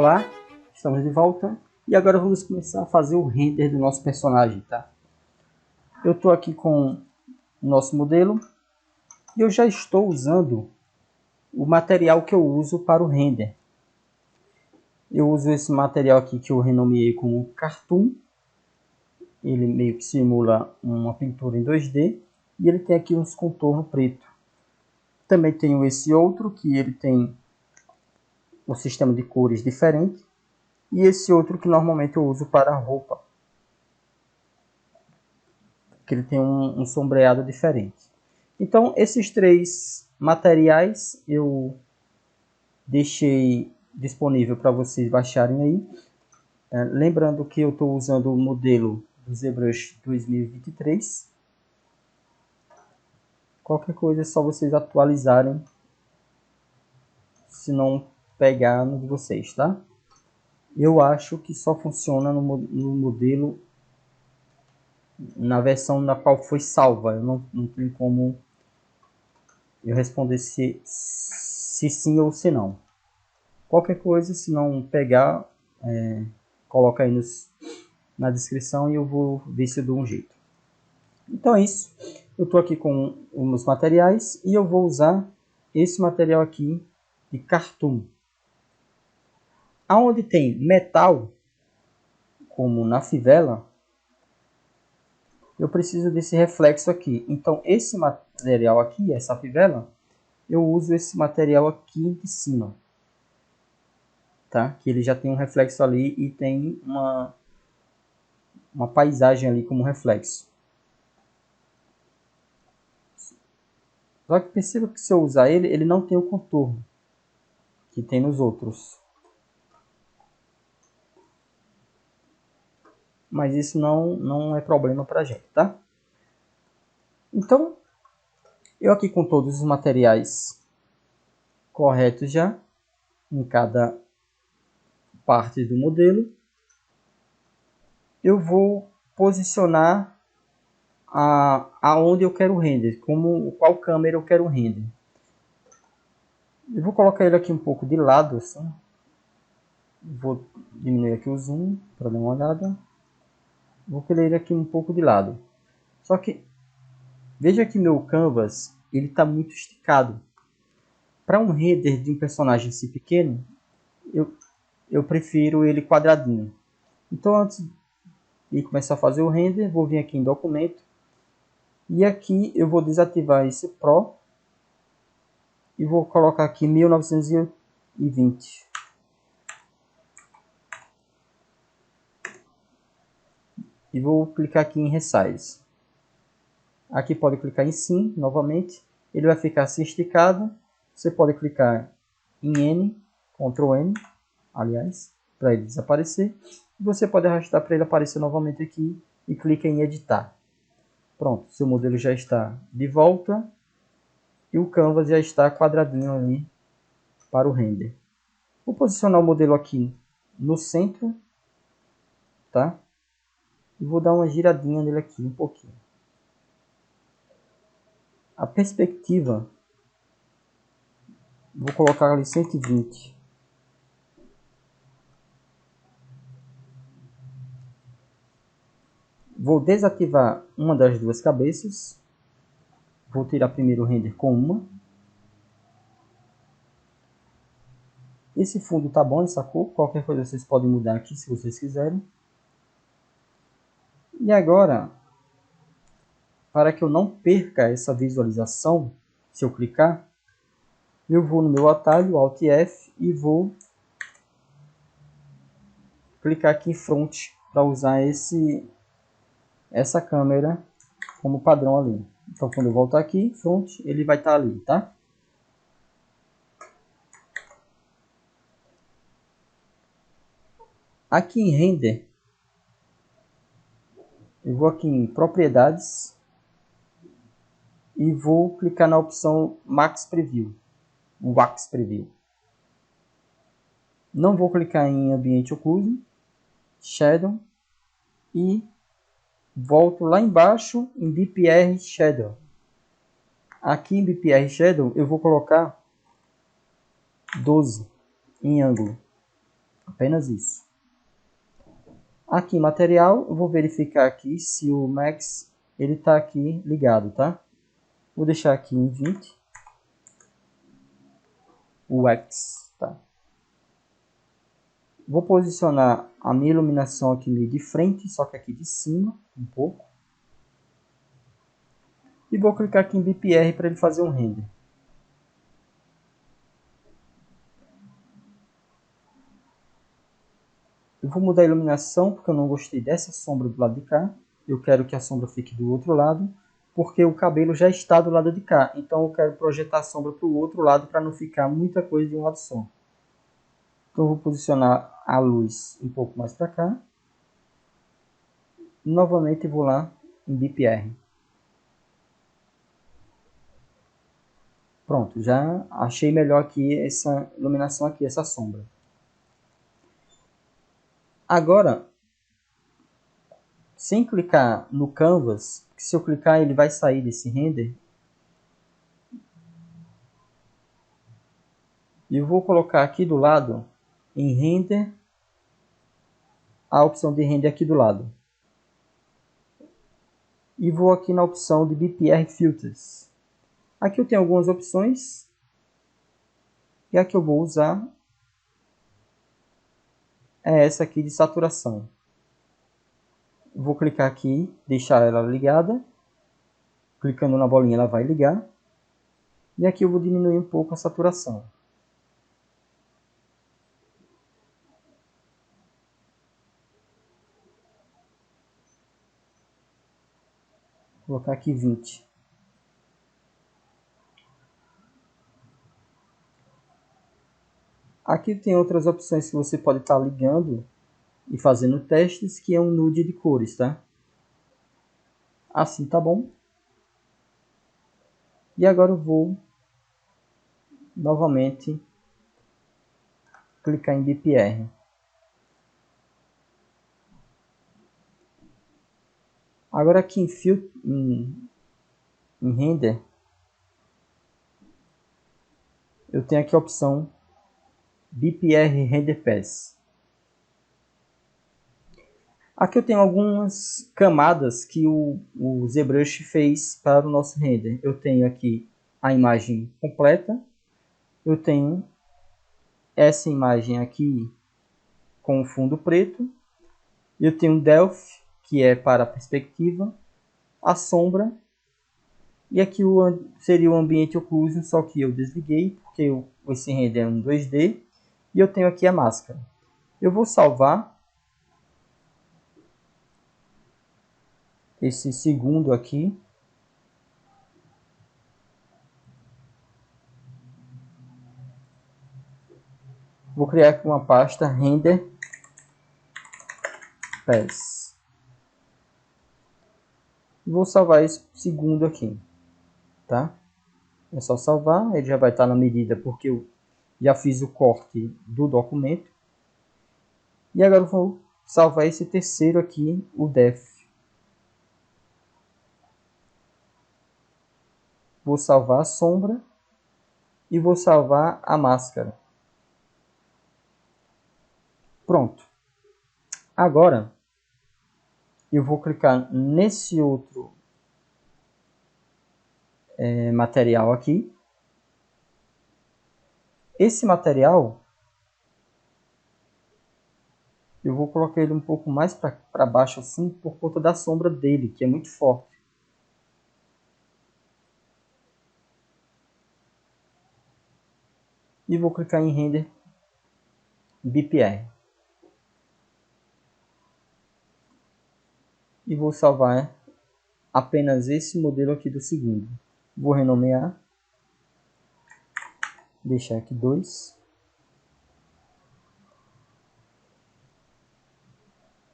Olá, estamos de volta e agora vamos começar a fazer o render do nosso personagem, tá? Eu estou aqui com o nosso modelo e eu já estou usando o material que eu uso para o render. Eu uso esse material aqui que eu renomeei como Cartoon. Ele meio que simula uma pintura em 2D e ele tem aqui uns contornos preto. Também tenho esse outro que ele tem um sistema de cores diferente. E esse outro que normalmente eu uso para roupa, que ele tem um sombreado diferente. Então esses três materiais eu deixei disponível para vocês baixarem aí. Lembrando que eu estou usando o modelo do ZBrush 2023. Qualquer coisa é só vocês atualizarem, se não pegar no de vocês, tá? Eu acho que só funciona no modelo, na versão na qual foi salva. Eu não tenho como eu responder se sim ou se não. Qualquer coisa, se não pegar, coloca aí na descrição e eu vou ver se eu dou um jeito. Então é isso. Eu estou aqui com os materiais e eu vou usar esse material aqui de Cartoon. Aonde tem metal, como na fivela, eu preciso desse reflexo aqui. Então esse material aqui, essa fivela, eu uso esse material aqui de cima, tá? Que ele já tem um reflexo ali e tem uma paisagem ali como reflexo. Só que perceba que se eu usar ele, ele não tem o contorno que tem nos outros. Mas isso não é problema pra gente, tá? Então, eu aqui com todos os materiais corretos já, em cada parte do modelo, eu vou posicionar aonde eu quero render, qual câmera eu quero render. Eu vou colocar ele aqui um pouco de lado, assim. Vou diminuir aqui o zoom para dar uma olhada. Vou querer ele aqui um pouco de lado. Só que veja que meu canvas ele está muito esticado. Para um render de um personagem assim pequeno, eu prefiro ele quadradinho. Então antes de começar a fazer o render, vou vir aqui em documento. E aqui eu vou desativar esse Pro. E vou colocar aqui 1920. E vou clicar aqui em Resize. Aqui pode clicar em Sim, novamente. Ele vai ficar assim esticado. Você pode clicar em N, Ctrl N, aliás, para ele desaparecer. E você pode arrastar para ele aparecer novamente aqui e clica em Editar. Pronto, seu modelo já está de volta. E o canvas já está quadradinho ali para o render. Vou posicionar o modelo aqui no centro, tá? E vou dar uma giradinha nele aqui um pouquinho. A perspectiva, vou colocar ali 120. Vou desativar uma das duas cabeças. Vou tirar primeiro o render com uma. Esse fundo tá bom, essa cor. Qualquer coisa vocês podem mudar aqui se vocês quiserem. E agora, para que eu não perca essa visualização, se eu clicar, eu vou no meu atalho, Alt F, e vou clicar aqui em Front para usar essa câmera como padrão ali. Então quando eu voltar aqui, Front, ele vai estar ali, tá? Aqui em Render, eu vou aqui em Propriedades e vou clicar na opção Max Preview, o Wax Preview. Não vou clicar em Ambiente Ocluso, Shadow e volto lá embaixo em BPR Shadow. Aqui em BPR Shadow eu vou colocar 12 em ângulo. Apenas isso. Aqui, material, eu vou verificar aqui se o Max ele está aqui ligado, tá? Vou deixar aqui em 20. O X, tá? Vou posicionar a minha iluminação aqui meio de frente, só que aqui de cima, um pouco. E vou clicar aqui em BPR para ele fazer um render. Eu vou mudar a iluminação porque eu não gostei dessa sombra do lado de cá. Eu quero que a sombra fique do outro lado, porque o cabelo já está do lado de cá. Então eu quero projetar a sombra para o outro lado para não ficar muita coisa de um lado só. Então eu vou posicionar a luz um pouco mais para cá. Novamente vou lá em BPR. Pronto, já achei melhor aqui essa iluminação aqui, essa sombra. Agora, sem clicar no Canvas, se eu clicar ele vai sair desse render. E eu vou colocar aqui do lado, em render, a opção de render aqui do lado. E vou aqui na opção de BPR Filters. Aqui eu tenho algumas opções. E a que eu vou usar é essa aqui de saturação. Vou clicar aqui, deixar ela ligada. Clicando na bolinha ela vai ligar. E aqui eu vou diminuir um pouco a saturação. Vou colocar aqui 20. Aqui tem outras opções que você pode estar ligando e fazendo testes, que é um nude de cores, tá? Assim tá bom. E agora eu vou novamente clicar em BPR. Agora aqui em render, eu tenho aqui a opção BPR Render Pass. Aqui eu tenho algumas camadas que o ZBrush fez para o nosso render. Eu tenho aqui a imagem completa. Eu tenho essa imagem aqui com o fundo preto. Eu tenho o Delphi, que é para a perspectiva, a sombra. E aqui seria o ambiente occlusion, só que eu desliguei, porque esse render é um 2D. E eu tenho aqui a máscara. Eu vou salvar esse segundo aqui. Vou criar aqui uma pasta render pass. Vou salvar esse segundo aqui, tá? É só salvar, ele já vai estar na medida porque eu já fiz o corte do documento. E agora eu vou salvar esse terceiro aqui, o def. Vou salvar a sombra e vou salvar a máscara. Pronto. Agora eu vou clicar nesse outro material aqui. Esse material eu vou colocar ele um pouco mais para baixo assim por conta da sombra dele, que é muito forte. E vou clicar em render BPR. E vou salvar apenas esse modelo aqui do segundo. Vou renomear. Deixar aqui 2.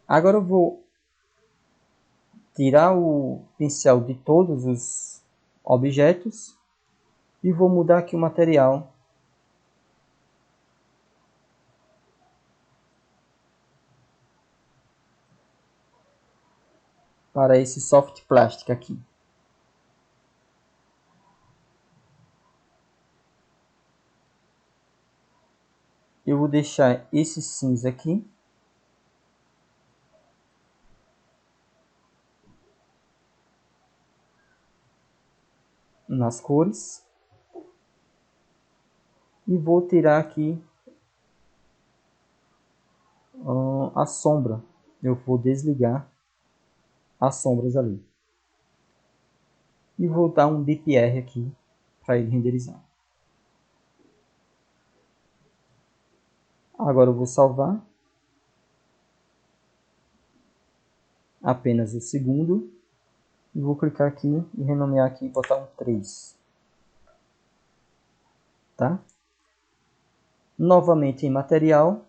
Agora eu vou tirar o pincel de todos os objetos e vou mudar aqui o material para esse soft plastic aqui. eu vou deixar esse cinza aqui. Nas cores. E vou tirar aqui a sombra. Eu vou desligar as sombras ali. E vou dar um BPR aqui para ele renderizar. Agora eu vou salvar apenas o segundo. E vou clicar aqui e renomear aqui e botar um 3. Tá? Novamente em material.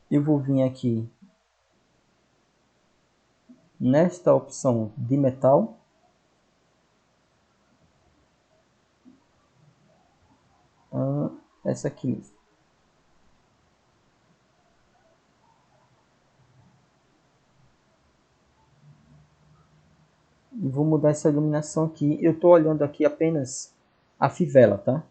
Eu vou vir aqui nesta opção de metal. Essa aqui mesmo. E vou mudar essa iluminação aqui. Eu estou olhando aqui apenas a fivela, tá?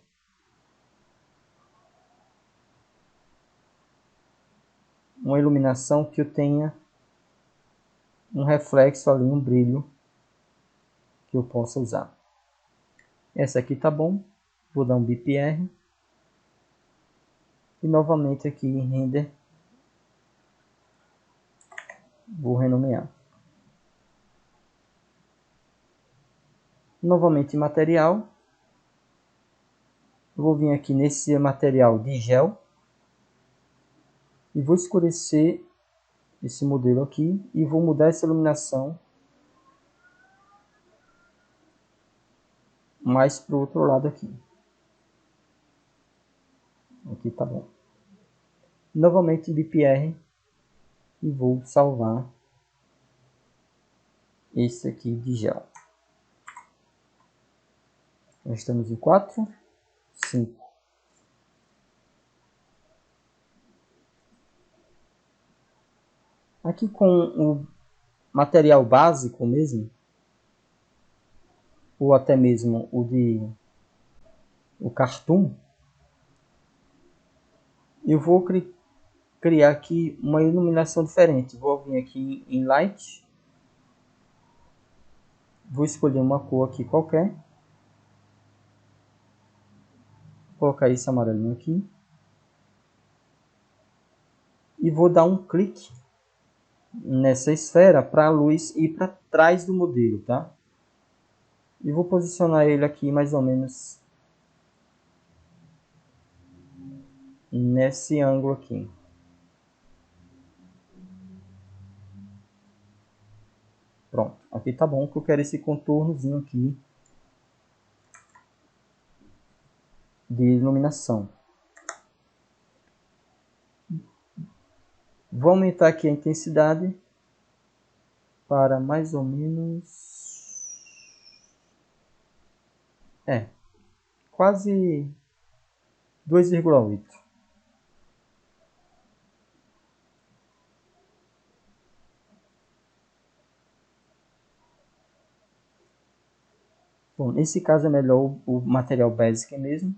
Uma iluminação que eu tenha um reflexo ali, um brilho que eu possa usar. Essa aqui tá bom. Vou dar um BPR. E novamente aqui em render. Vou renomear. Novamente em material. Eu vou vir aqui nesse material de gel. E vou escurecer esse modelo aqui. E vou mudar essa iluminação mais para o outro lado aqui. Aqui tá bom. Novamente BPR. E vou salvar esse aqui de gel. Nós estamos em 4, 5. Aqui com o material básico mesmo, ou até mesmo o cartoon, eu vou criar aqui uma iluminação diferente. Vou vir aqui em Light, vou escolher uma cor aqui qualquer, vou colocar esse amarelinho aqui, e vou dar um clique nessa esfera para a luz ir para trás do modelo, tá? E vou posicionar ele aqui mais ou menos nesse ângulo aqui. Pronto, aqui tá bom, que eu quero esse contornozinho aqui de iluminação. Vou aumentar aqui a intensidade para mais ou menos quase 2,8. Bom, nesse caso é melhor o material basic mesmo.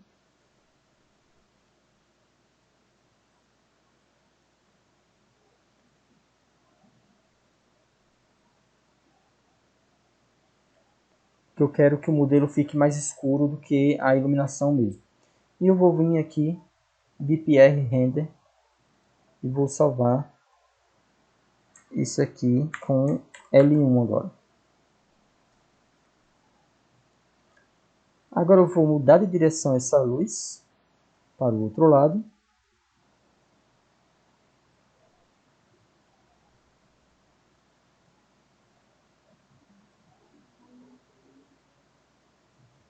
Que eu quero que o modelo fique mais escuro do que a iluminação mesmo. E eu vou vir aqui, BPR Render, e vou salvar isso aqui com L1 agora. Agora eu vou mudar de direção essa luz para o outro lado.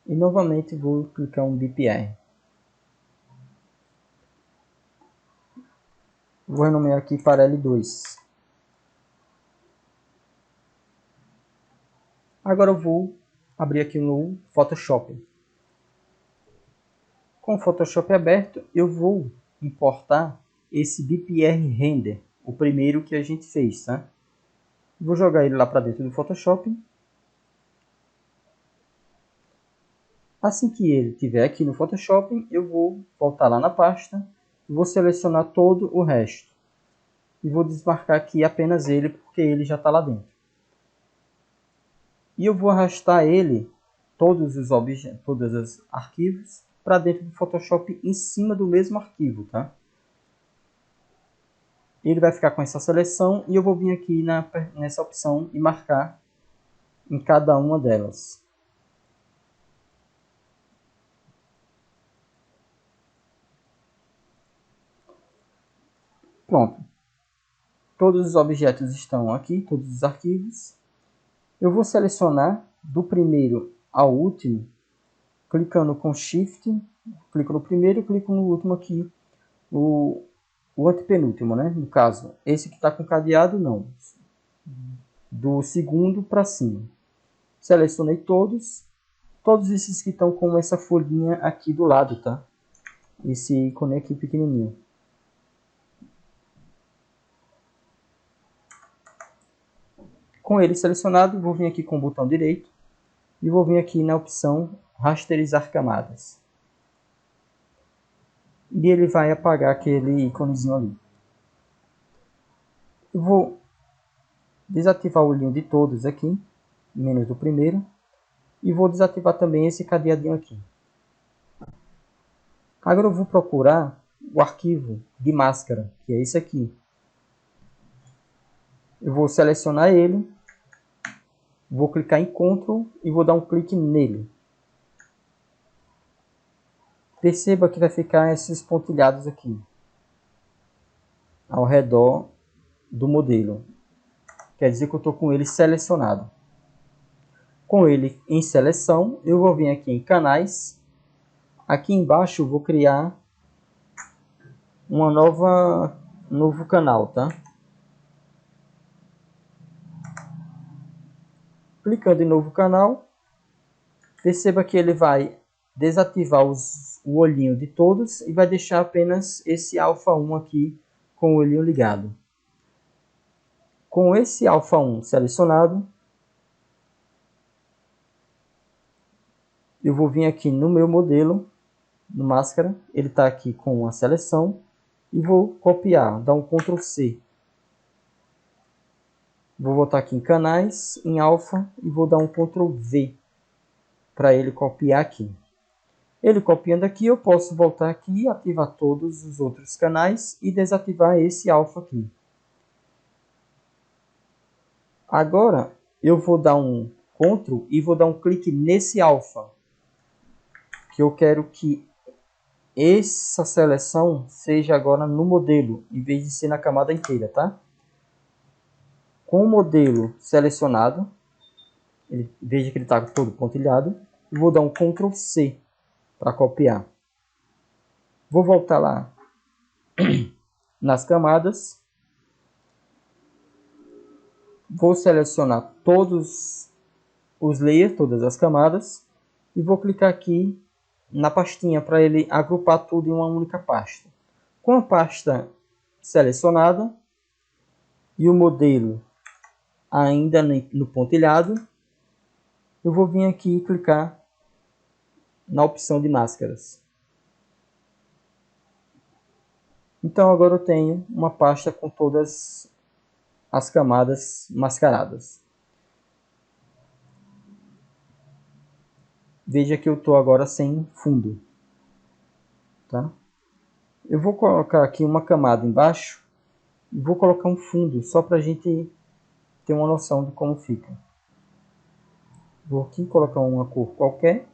E novamente vou clicar um BPR. Vou renomear aqui para L2. Agora eu vou abrir aqui no Photoshop. Com o Photoshop aberto, eu vou importar esse BPR Render, o primeiro que a gente fez, tá? Vou jogar ele lá para dentro do Photoshop. Assim que ele estiver aqui no Photoshop, eu vou voltar lá na pasta, vou selecionar todo o resto. E vou desmarcar aqui apenas ele, porque ele já está lá dentro. E eu vou arrastar ele, todos os objetos, todos os arquivos, para dentro do Photoshop em cima do mesmo arquivo, tá? Ele vai ficar com essa seleção e eu vou vir aqui nessa opção e marcar em cada uma delas. Pronto. Todos os objetos estão aqui, todos os arquivos. Eu vou selecionar do primeiro ao último, clicando com Shift, clico no primeiro, clico no último aqui, o antepenúltimo, né? No caso, esse que está com cadeado, não. Do segundo para cima. Selecionei todos esses que estão com essa folhinha aqui do lado, tá? Esse ícone aqui pequenininho. Com ele selecionado, vou vir aqui com o botão direito e vou vir aqui na opção rasterizar camadas. E ele vai apagar aquele íconezinho ali. Eu vou desativar o olhinho de todos aqui, menos do primeiro. E vou desativar também esse cadeadinho aqui. Agora eu vou procurar o arquivo de máscara, que é esse aqui. Eu vou selecionar ele, vou clicar em Ctrl e vou dar um clique nele. Perceba que vai ficar esses pontilhados aqui, ao redor do modelo. Quer dizer que eu estou com ele selecionado. Com ele em seleção, eu vou vir aqui em canais. Aqui embaixo eu vou criar novo canal, tá? Clicando em novo canal, perceba que ele vai desativar o olhinho de todos e vai deixar apenas esse alfa 1 aqui com o olhinho ligado. Com esse alfa 1 selecionado, eu vou vir aqui no meu modelo, no máscara, ele está aqui com a seleção, e vou copiar, dar um Ctrl C. Vou voltar aqui em canais, em alfa, e vou dar um Ctrl V para ele copiar aqui. Ele copiando aqui, eu posso voltar aqui, ativar todos os outros canais e desativar esse alfa aqui. Agora, eu vou dar um Ctrl e vou dar um clique nesse alfa, que eu quero que essa seleção seja agora no modelo, em vez de ser na camada inteira, tá? Com o modelo selecionado, veja que ele está todo pontilhado, vou dar um Ctrl C para copiar. Vou voltar lá nas camadas, vou selecionar todos os layers, todas as camadas, e vou clicar aqui na pastinha para ele agrupar tudo em uma única pasta. Com a pasta selecionada e o modelo ainda no pontilhado, eu vou vir aqui e clicar na opção de máscaras. Então agora eu tenho uma pasta com todas as camadas mascaradas. Veja que eu estou agora sem fundo. Tá? Eu vou colocar aqui uma camada embaixo e vou colocar um fundo só para a gente ter uma noção de como fica. Vou aqui colocar uma cor qualquer.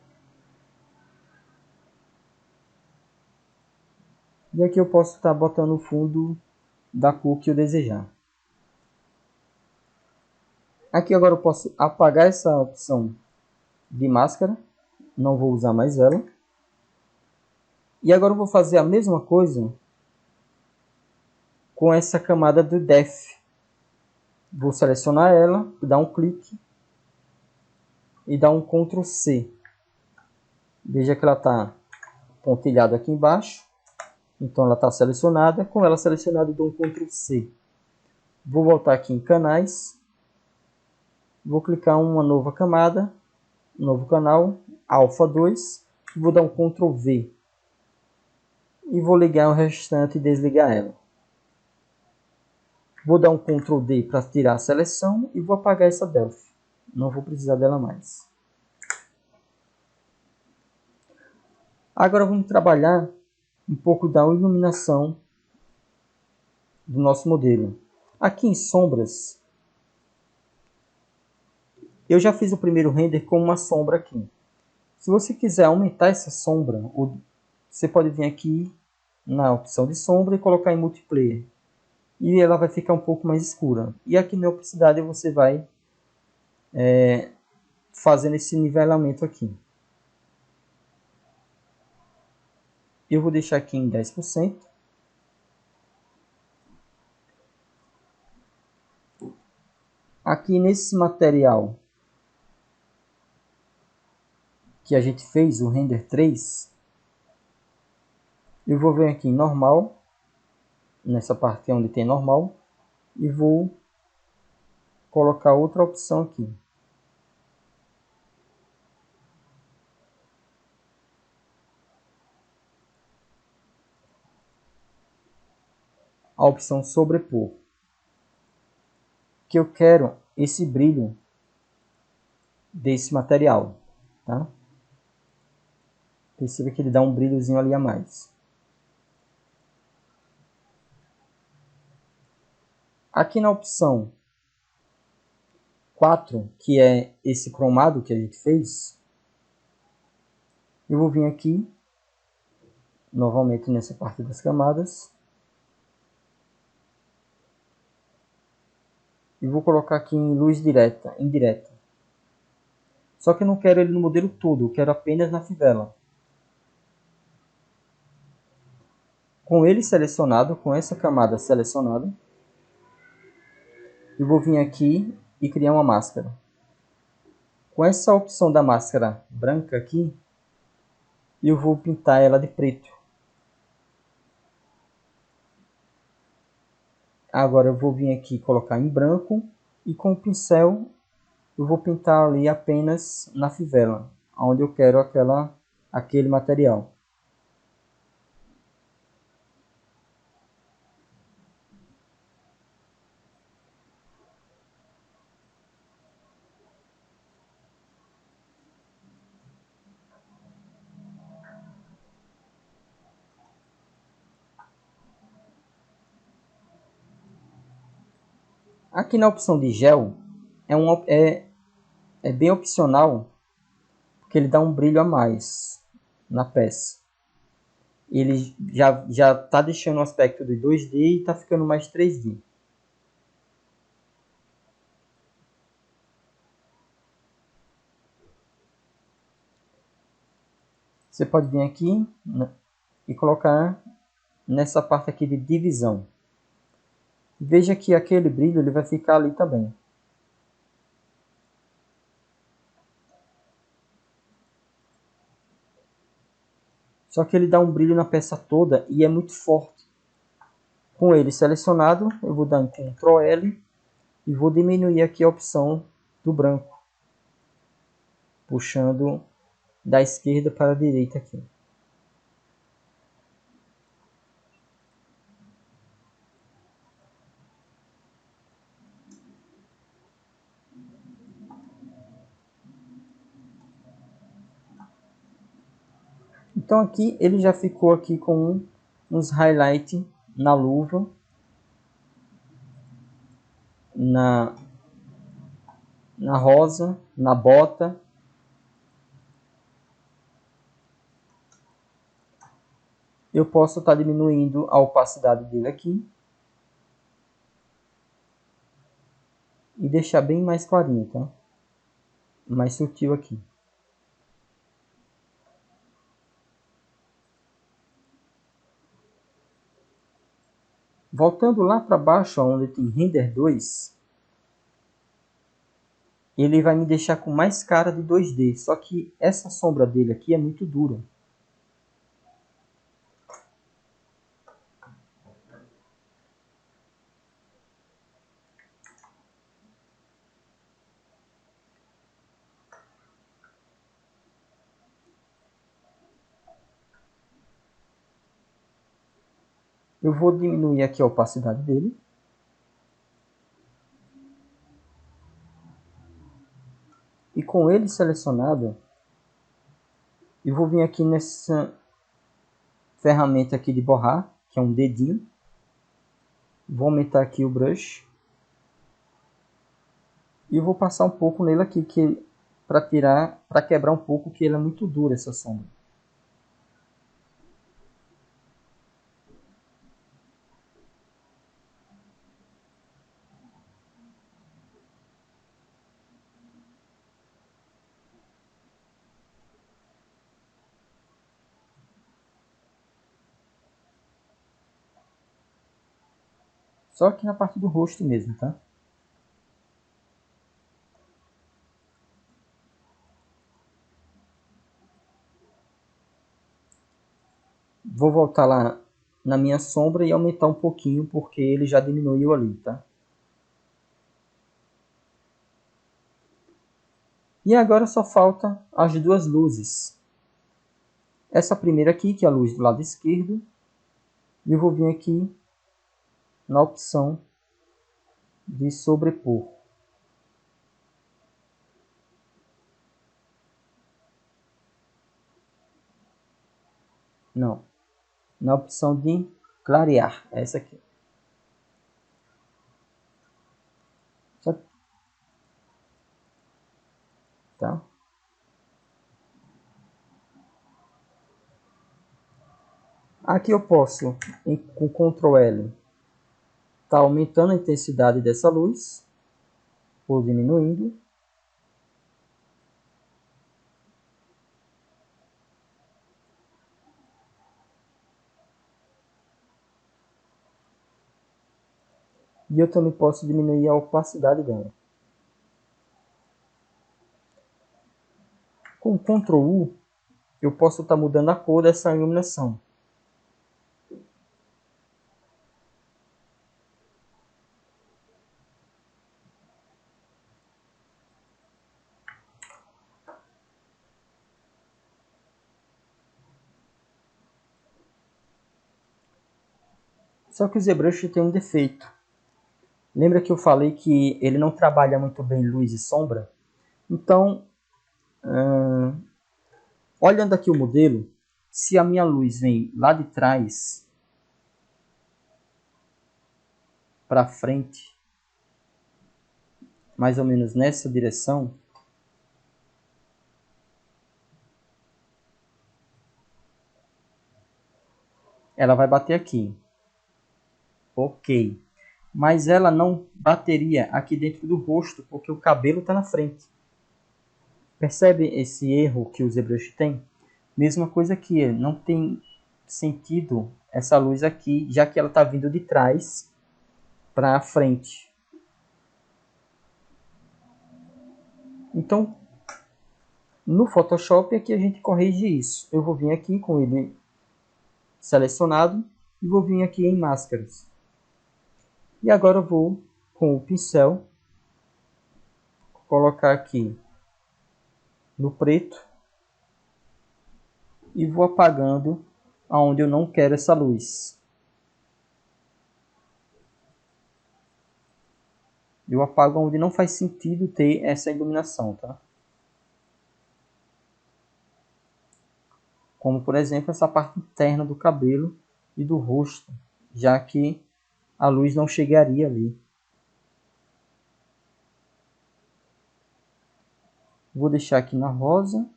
E aqui eu posso estar botando o fundo da cor que eu desejar. Aqui agora eu posso apagar essa opção de máscara. Não vou usar mais ela. E agora eu vou fazer a mesma coisa com essa camada do Def. Vou selecionar ela, dar um clique e dar um Ctrl C. Veja que ela está pontilhada aqui embaixo. Então ela está selecionada. Com ela selecionada, eu dou um Ctrl C. Vou voltar aqui em canais. Vou clicar em uma nova camada novo canal, Alpha 2, vou dar um Ctrl V e vou ligar o restante e desligar ela. Vou dar um Ctrl D para tirar a seleção e vou apagar essa Delphi. Não vou precisar dela mais. Agora vamos trabalhar um pouco da iluminação do nosso modelo. Aqui em sombras, eu já fiz o primeiro render com uma sombra aqui. Se você quiser aumentar essa sombra, você pode vir aqui na opção de sombra e colocar em multiplayer. E ela vai ficar um pouco mais escura. E aqui na opacidade você vai fazendo esse nivelamento aqui. Eu vou deixar aqui em 10%. Aqui nesse material que a gente fez, o render 3, eu vou vir aqui em normal, nessa parte onde tem normal, e vou colocar outra opção aqui. A opção sobrepor. Que eu quero esse brilho desse material, tá? Perceba que ele dá um brilhozinho ali a mais. Aqui na opção 4, que é esse cromado que a gente fez, eu vou vir aqui, novamente nessa parte das camadas, e vou colocar aqui em luz direta, indireta. Só que eu não quero ele no modelo todo, eu quero apenas na fivela. Com ele selecionado, com essa camada selecionada, eu vou vir aqui e criar uma máscara. Com essa opção da máscara branca aqui, eu vou pintar ela de preto. Agora eu vou vir aqui colocar em branco e com o pincel eu vou pintar ali apenas na fivela, onde eu quero aquele material. Aqui na opção de gel, é bem opcional, porque ele dá um brilho a mais na peça. Ele já está deixando o aspecto de 2D e está ficando mais 3D. Você pode vir aqui e colocar nessa parte aqui de divisão. Veja que aquele brilho ele vai ficar ali também. Só que ele dá um brilho na peça toda e é muito forte. Com ele selecionado, eu vou dar um Ctrl L e vou diminuir aqui a opção do branco, puxando da esquerda para a direita aqui. Então aqui ele já ficou aqui com uns highlights na luva, na rosa, na bota. Eu posso estar diminuindo a opacidade dele aqui e deixar bem mais clarinho, tá? Mais sutil aqui. Voltando lá para baixo, onde tem render 2, ele vai me deixar com mais cara de 2D, só que essa sombra dele aqui é muito dura. Eu vou diminuir aqui a opacidade dele. E com ele selecionado, eu vou vir aqui nessa ferramenta aqui de borrar, que é um dedinho. Vou aumentar aqui o brush. E eu vou passar um pouco nele aqui, para quebrar um pouco, que ele é muito duro essa sombra. Só aqui na parte do rosto mesmo, tá? Vou voltar lá na minha sombra e aumentar um pouquinho, porque ele já diminuiu ali, tá? E agora só falta as duas luzes. Essa primeira aqui, que é a luz do lado esquerdo. E eu vou vir aqui na opção de sobrepor. Não. Na opção de clarear. Essa aqui. Tá? Aqui eu posso, com Ctrl L, tá aumentando a intensidade dessa luz, ou diminuindo. E eu também posso diminuir a opacidade dela. Com Ctrl U, eu posso estar mudando a cor dessa iluminação. Só que o ZBrush tem um defeito. Lembra que eu falei que ele não trabalha muito bem luz e sombra? Então, olhando aqui o modelo, se a minha luz vem lá de trás para frente, mais ou menos nessa direção, ela vai bater aqui. Ok. Mas ela não bateria aqui dentro do rosto, porque o cabelo está na frente. Percebe esse erro que o ZBrush tem? Mesma coisa aqui, não tem sentido essa luz aqui, já que ela está vindo de trás para frente. Então, no Photoshop aqui a gente corrige isso. Eu vou vir aqui com ele selecionado e vou vir aqui em máscaras. E agora eu vou com o pincel colocar aqui no preto e vou apagando aonde eu não quero essa luz. Eu apago onde não faz sentido ter essa iluminação, tá? Como, por exemplo, essa parte interna do cabelo e do rosto, já que a luz não chegaria ali. Vou deixar aqui na rosa.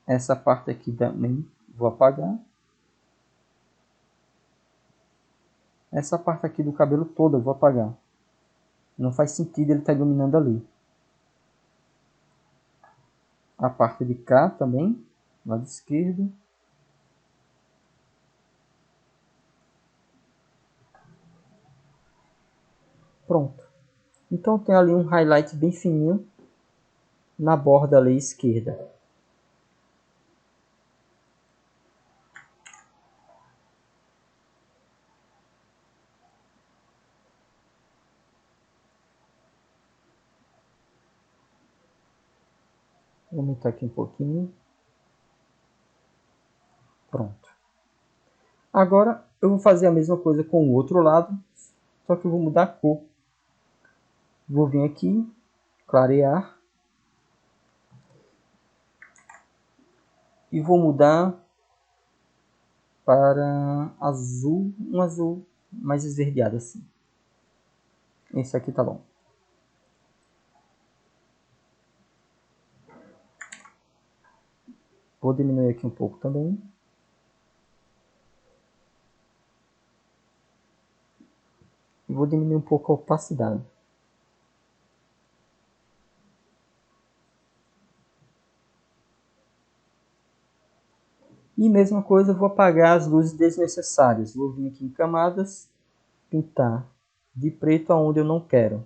Essa parte aqui também vou apagar. Essa parte aqui do cabelo toda eu vou apagar. Não faz sentido ele estar iluminando ali. A parte de cá também, lado esquerdo. Pronto. Então tem ali um highlight bem fininho na borda ali esquerda. Vou aumentar aqui um pouquinho. Pronto. Agora eu vou fazer a mesma coisa com o outro lado, só que eu vou mudar a cor. Vou vir aqui, clarear, e vou mudar para azul, um azul mais esverdeado assim. Esse aqui tá bom. Vou diminuir aqui um pouco também. E vou diminuir um pouco a opacidade. E mesma coisa, eu vou apagar as luzes desnecessárias. Vou vir aqui em camadas, pintar de preto aonde eu não quero.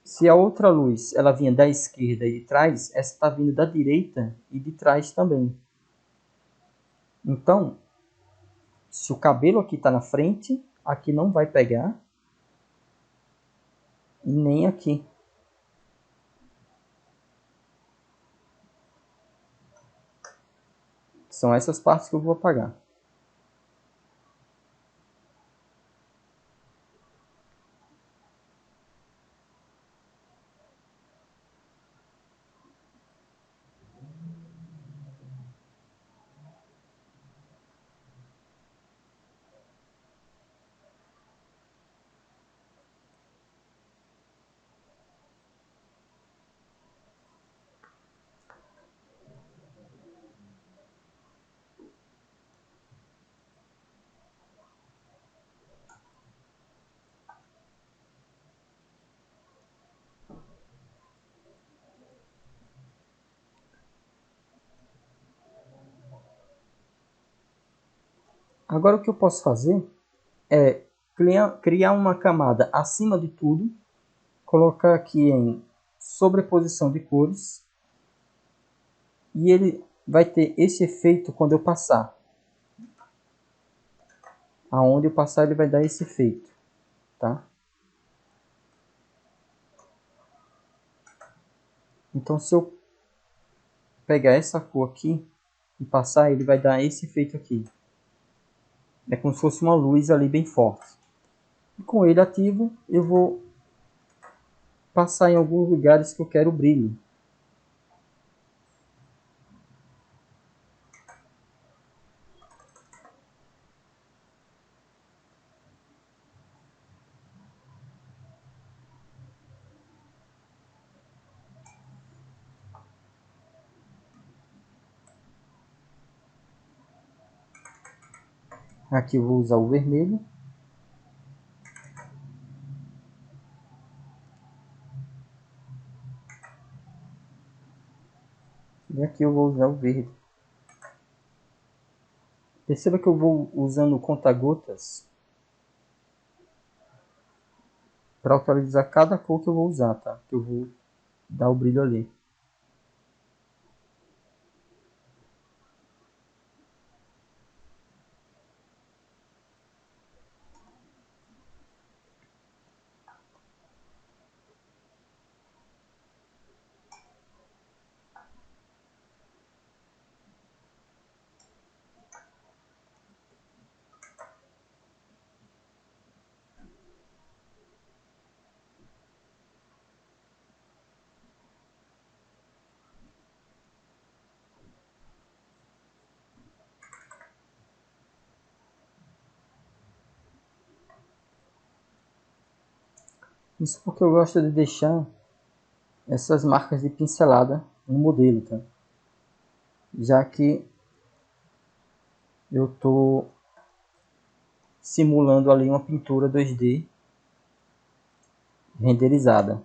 Se a outra luz ela vinha da esquerda e de trás, essa está vindo da direita e de trás também. Então, se o cabelo aqui está na frente, aqui não vai pegar. E nem aqui. São essas partes que eu vou apagar. Agora o que eu posso fazer é criar uma camada acima de tudo, colocar aqui em sobreposição de cores, e ele vai ter esse efeito quando eu passar. Aonde eu passar ele vai dar esse efeito, tá? Então se eu pegar essa cor aqui e passar, ele vai dar esse efeito aqui. É como se fosse uma luz ali bem forte. E com ele ativo, eu vou passar em alguns lugares que eu quero brilho. Aqui eu vou usar o vermelho. E aqui eu vou usar o verde. Perceba que eu vou usando conta-gotas para atualizar cada cor que eu vou usar, tá? Que eu vou dar o brilho ali. Isso porque eu gosto de deixar essas marcas de pincelada no modelo, tá? Já que eu estou simulando ali uma pintura 2D renderizada.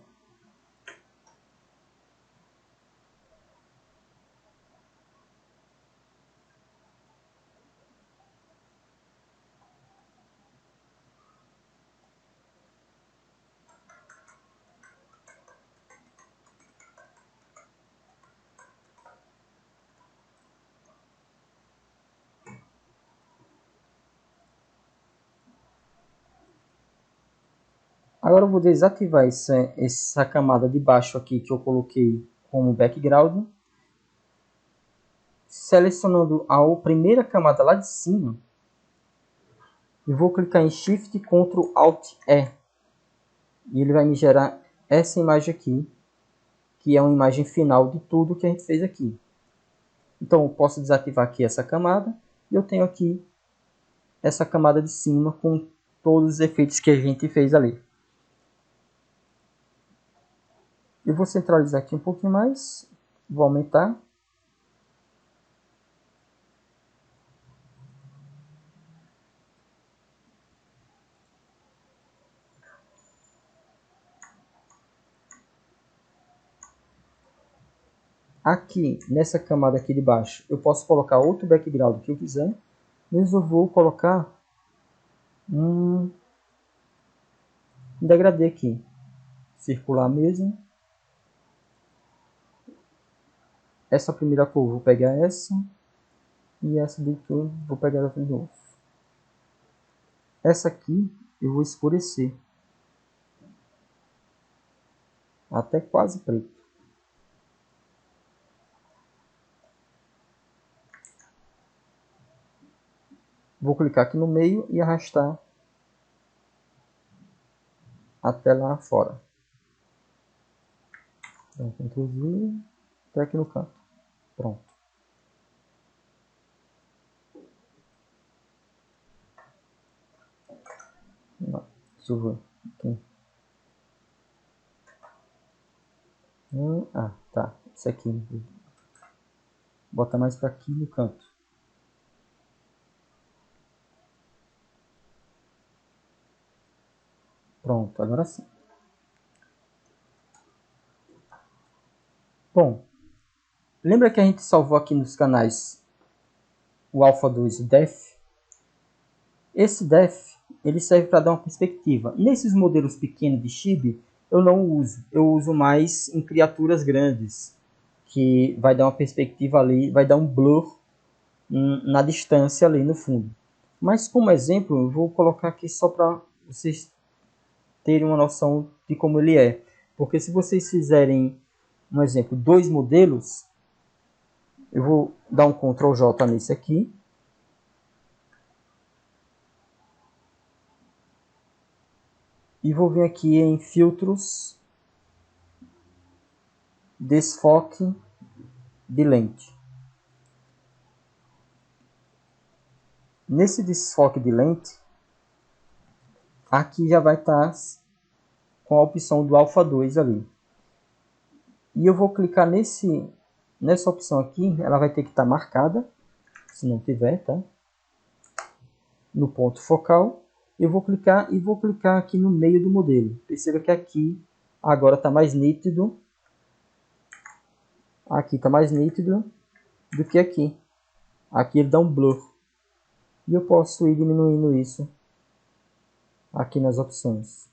Agora eu vou desativar essa camada de baixo aqui que eu coloquei como background. selecionando a primeira camada lá de cima, e vou clicar em Shift Ctrl Alt E. E ele vai me gerar essa imagem aqui, que é uma imagem final de tudo que a gente fez aqui. Então eu posso desativar aqui essa camada, e eu tenho aqui essa camada de cima com todos os efeitos que a gente fez ali. Eu vou centralizar aqui um pouquinho mais, vou aumentar. Aqui, nessa camada aqui de baixo, eu posso colocar outro background que eu quiser, mas eu vou colocar um degradê aqui, circular mesmo. Essa primeira cor, vou pegar essa, e essa de tudo, vou pegar ela de novo. Essa aqui, eu vou escurecer, até quase preto. Vou clicar aqui no meio e arrastar até lá fora. Então, Ctrl V, até aqui no canto. Pronto. Não, deixa eu ver aqui. Ah, tá. Isso aqui. Bota mais para aqui no canto. Pronto, agora sim. Bom, lembra que a gente salvou aqui nos canais o Alpha 2 e o Def? Esse Def, ele serve para dar uma perspectiva. Nesses modelos pequenos de Chibi, eu não uso. Eu uso mais em criaturas grandes, que vai dar uma perspectiva ali, vai dar um blur na distância ali no fundo. Mas como exemplo, eu vou colocar aqui só para vocês terem uma noção de como ele é. Porque se vocês fizerem, um exemplo, dois modelos, eu vou dar um Ctrl J nesse aqui. E vou vir aqui em filtros, desfoque de lente. Nesse desfoque de lente, aqui já vai estar com a opção do Alpha 2 ali. E eu vou clicar nessa opção aqui, ela vai ter que estar marcada, se não tiver, tá? No ponto focal, eu vou clicar e vou clicar aqui no meio do modelo. Perceba que aqui agora está mais nítido. Aqui está mais nítido do que aqui. Aqui ele dá um blur. E eu posso ir diminuindo isso aqui nas opções.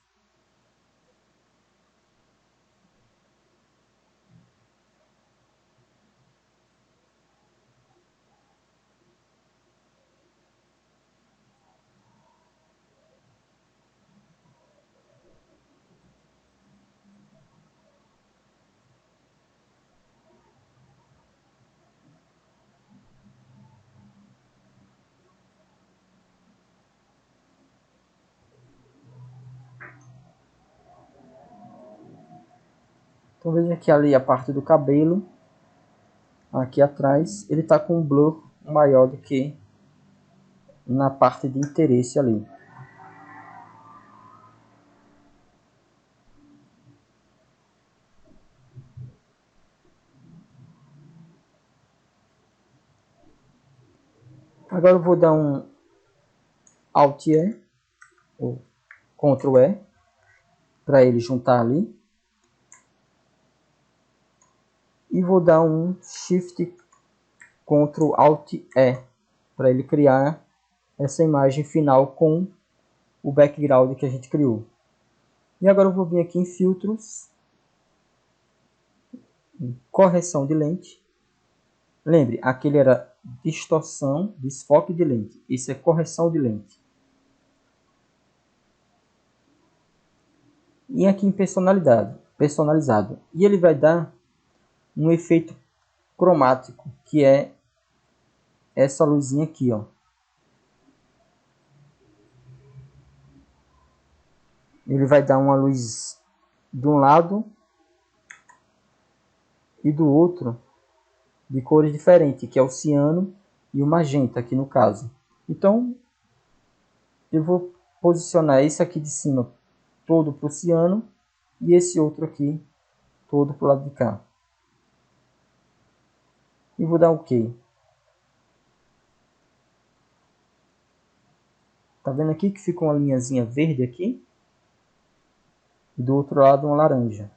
Então veja que ali a parte do cabelo, aqui atrás, ele está com um blur maior do que na parte de interesse ali. Agora eu vou dar um Alt E, ou Ctrl E, para ele juntar ali. E vou dar um Shift Ctrl Alt E, para ele criar essa imagem final com o background que a gente criou. E agora eu vou vir aqui em filtros, em correção de lente. Lembre, aquele era distorção, desfoque de lente. Isso é correção de lente. E aqui em personalizado. E ele vai dar um efeito cromático, que é essa luzinha aqui, ó. Ele vai dar uma luz de um lado e do outro de cores diferentes, que é o ciano e o magenta aqui no caso. Então, eu vou posicionar esse aqui de cima todo para o ciano e esse outro aqui todo para o lado de cá. E vou dar OK. Tá vendo aqui que ficou uma linhazinha verde aqui? E do outro lado uma laranja.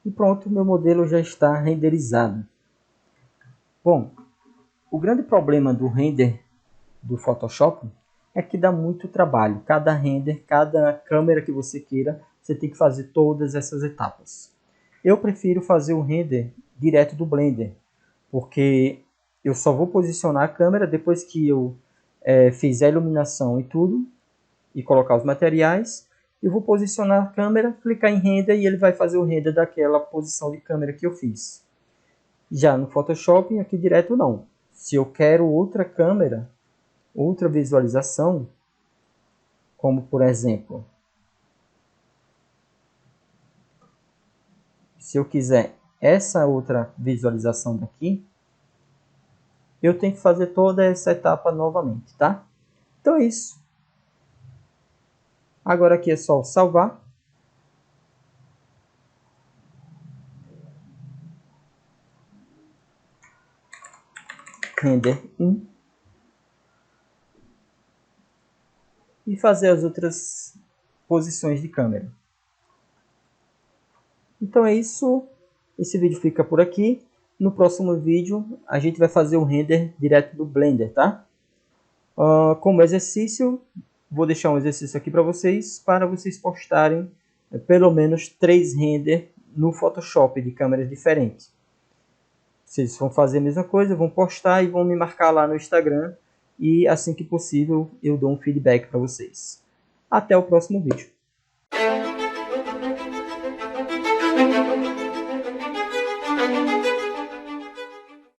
E pronto, meu modelo já está renderizado. Bom, o grande problema do render do Photoshop é que dá muito trabalho. Cada render, cada câmera que você queira, você tem que fazer todas essas etapas. Eu prefiro fazer o render direto do Blender, porque eu só vou posicionar a câmera depois que eu fizer a iluminação e tudo, e colocar os materiais. Eu vou posicionar a câmera, clicar em render e ele vai fazer o render daquela posição de câmera que eu fiz. Já no Photoshop, aqui direto não. Se eu quero outra câmera, outra visualização, como por exemplo, se eu quiser essa outra visualização daqui, eu tenho que fazer toda essa etapa novamente, tá? Então é isso. Agora aqui é só salvar. Render 1. E fazer as outras posições de câmera. Então é isso. Esse vídeo fica por aqui. No próximo vídeo a gente vai fazer o render direto do Blender, tá? Como exercício, vou deixar um exercício aqui para vocês postarem pelo menos 3 renders no Photoshop de câmeras diferentes. Vocês vão fazer a mesma coisa, vão postar e vão me marcar lá no Instagram. E assim que possível eu dou um feedback para vocês. Até o próximo vídeo.